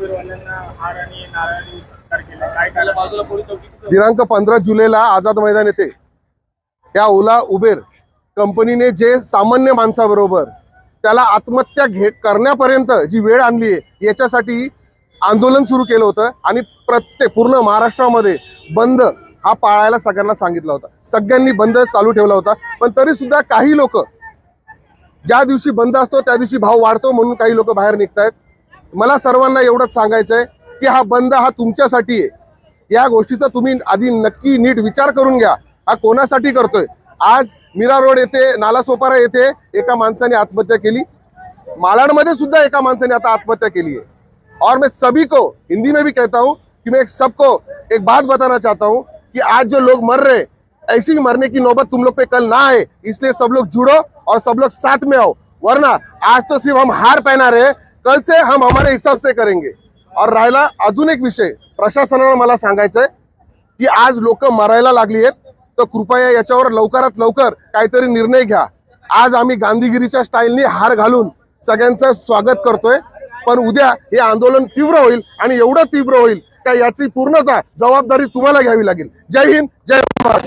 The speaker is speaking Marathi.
उमेदवारांना हार आणि नारळाने सत्कार केला, काय काय बाजूला पोलीस चौकी दिनांक 15 जुलैला आझाद मैदान येथे या ओला उबेर कंपनीने जे सामान्य माणसाबरोबर त्याला आत्महत्या करण्यापर्यंत जी वेळ आणली आहे याच्यासाठी आंदोलन सुरू केलं होतं आणि पूर्ण महाराष्ट्रामध्ये बंद हा पाळायला सगळ्यांना सांगितला होता. सगळ्यांनी बंद चालू ठेवला होता. पण तरी सुद्धा काही लोक ज्या दिवशी बंद असतो त्या दिवशी भाव वाढतो म्हणून काही लोक बाहेर निघतायत. मला सर्वांना एवढंच सांगायचं आहे की हा बंद हा तुमच्यासाठी आहे. या गोष्टीचा तुम्ही आधी नक्की नीट विचार करून घ्या. हा कोणासाठी करतोय? आज मीरा रोड येथे नालासोपारा येथे एका माणसाने आत्महत्या केली. मालाडमध्ये सुद्धा एका माणसाने आता आत्महत्या केली है. और मैं सभी को हिंदी में भी कहता हूं कि मैं सबको एक बात बताना चाहता हूं कि आज जो लोग मर रहे, ऐसी मरने की नौबत तुम लोग पे कल ना आए, इसलिए सब लोग जुड़ो और सब लोग साथ में आओ. वरना आज तो सिर्फ हम हार पहना रहे, कल से हम हमारे हिसाब से करेंगे. और राहिला अजून एक विषय, प्रशासनाला मला सांगायचं आहे की आज लोक मरायला लागली आहेत, तर कृपया याच्यावर लवकरात लवकर काहीतरी निर्णय घ्या. आज आम्ही गांधीगिरीच्या स्टाईलने हार घालून सगळ्यांचं स्वागत करतोय, पण उद्या हे आंदोलन तीव्र होईल आणि एवढं तीव्र होईल का याची पूर्णतः जबाबदारी तुम्हाला घ्यावी लागेल. जय हिंद, जय महाराष्ट्र.